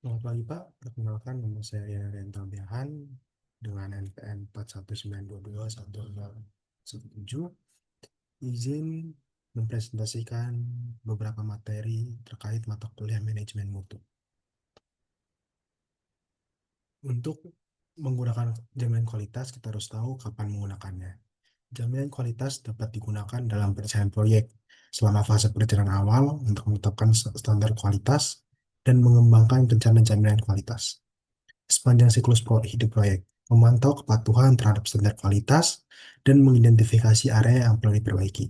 Selamat pagi Pak, perkenalkan nama saya Rianto Biahan dengan NPM 41922117. Izin mempresentasikan beberapa materi terkait mata kuliah manajemen mutu. Untuk menggunakan jaminan kualitas, kita harus tahu kapan menggunakannya. Jaminan kualitas dapat digunakan dalam penyelesaian proyek selama fase perencanaan awal untuk menetapkan standar kualitas dan mengembangkan rencana jaminan kualitas. Sepanjang siklus hidup proyek, memantau kepatuhan terhadap standar kualitas, dan mengidentifikasi area yang perlu diperbaiki.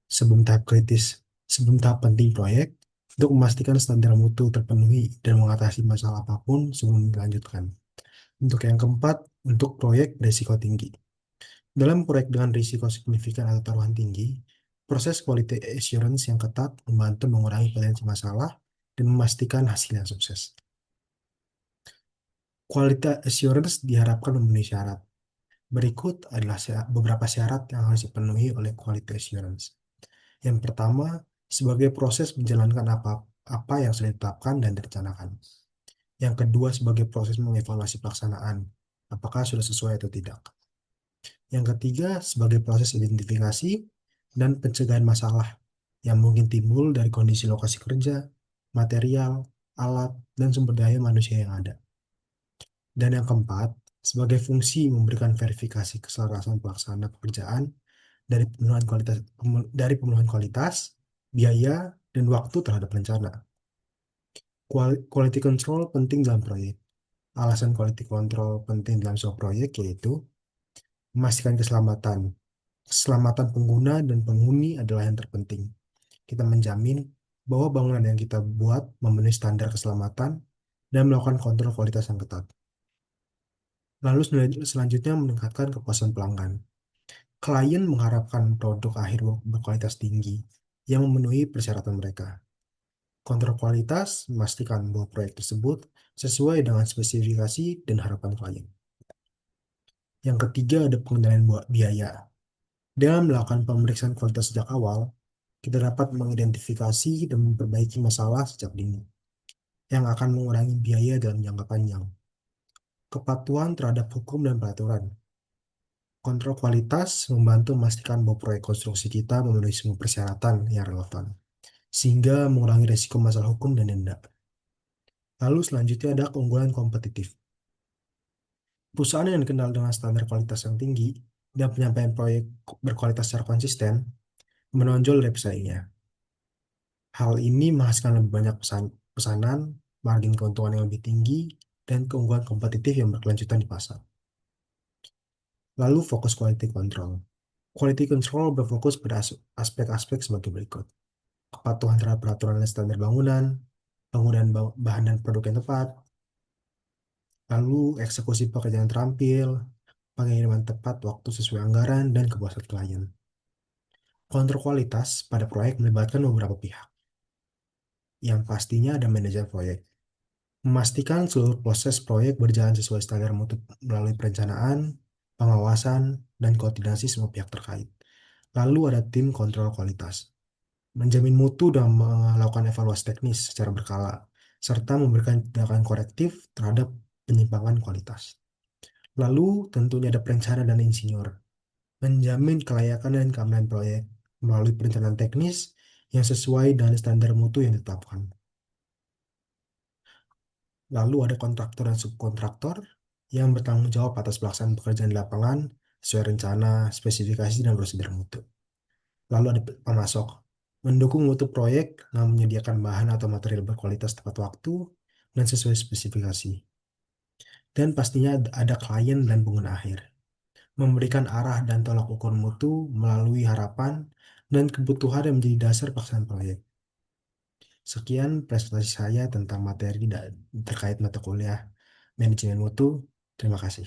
Sebelum tahap kritis, sebelum tahap penting proyek, untuk memastikan standar mutu terpenuhi dan mengatasi masalah apapun sebelum dilanjutkan. Untuk yang keempat, untuk proyek risiko tinggi. Dalam proyek dengan risiko signifikan atau taruhan tinggi, proses quality assurance yang ketat membantu mengurangi potensi masalah dan memastikan hasil yang sukses. Quality assurance diharapkan memenuhi syarat. Berikut adalah beberapa syarat yang harus dipenuhi oleh quality assurance. Yang pertama, sebagai proses menjalankan apa yang sudah ditetapkan dan direncanakan. Yang kedua, sebagai proses mengevaluasi pelaksanaan, apakah sudah sesuai atau tidak. Yang ketiga, sebagai proses identifikasi dan pencegahan masalah yang mungkin timbul dari kondisi lokasi kerja, material, alat, dan sumber daya manusia yang ada. Dan yang keempat, sebagai fungsi memberikan verifikasi keselarasan pelaksana pekerjaan dari pemenuhan kualitas, biaya, dan waktu terhadap rencana. Quality control penting dalam proyek. Alasan quality control penting dalam sebuah proyek yaitu memastikan keselamatan. Keselamatan pengguna dan penghuni adalah yang terpenting. Kita menjamin bahwa bangunan yang kita buat memenuhi standar keselamatan dan melakukan kontrol kualitas yang ketat. Lalu selanjutnya meningkatkan kepuasan pelanggan. Klien mengharapkan produk akhir berkualitas tinggi yang memenuhi persyaratan mereka. Kontrol kualitas memastikan bahwa proyek tersebut sesuai dengan spesifikasi dan harapan klien. Yang ketiga ada pengendalian biaya. Dengan melakukan pemeriksaan kualitas sejak awal, kita dapat mengidentifikasi dan memperbaiki masalah sejak dini, yang akan mengurangi biaya dalam jangka panjang. Kepatuhan terhadap hukum dan peraturan. Kontrol kualitas membantu memastikan bahwa proyek konstruksi kita memenuhi semua persyaratan yang relevan, sehingga mengurangi risiko masalah hukum dan denda. Lalu selanjutnya ada keunggulan kompetitif. Perusahaan yang dikenal dengan standar kualitas yang tinggi dan penyampaian proyek berkualitas secara konsisten menonjol dari pesaingnya. Hal ini menghasilkan lebih banyak pesanan, margin keuntungan yang lebih tinggi, dan keunggulan kompetitif yang berkelanjutan di pasar. Lalu fokus quality control. Quality control berfokus pada aspek-aspek sebagai berikut. Kepatuhan terhadap peraturan dan standar bangunan, penggunaan bahan dan produk yang tepat, lalu eksekusi pekerjaan terampil, pengiriman tepat waktu sesuai anggaran, dan kepuasan klien. Kontrol kualitas pada proyek melibatkan beberapa pihak. Yang pastinya ada manajer proyek. Memastikan seluruh proses proyek berjalan sesuai standar mutu melalui perencanaan, pengawasan, dan koordinasi semua pihak terkait. Lalu ada tim kontrol kualitas. Menjamin mutu dan melakukan evaluasi teknis secara berkala, serta memberikan tindakan korektif terhadap penyimpangan kualitas. Lalu tentunya ada perencana dan insinyur, menjamin kelayakan dan keamanan proyek melalui perencanaan teknis yang sesuai dengan standar mutu yang ditetapkan. Lalu ada kontraktor dan subkontraktor yang bertanggung jawab atas pelaksanaan pekerjaan di lapangan sesuai rencana, spesifikasi, dan prosedur mutu. Lalu ada pemasok, mendukung mutu proyek dengan menyediakan bahan atau material berkualitas tepat waktu dan sesuai spesifikasi. Dan pastinya ada klien dan pengguna akhir, memberikan arah dan tolak ukur mutu melalui harapan dan kebutuhan yang menjadi dasar pelaksanaan proyek. Sekian presentasi saya tentang materi terkait mata kuliah manajemen mutu. Terima kasih.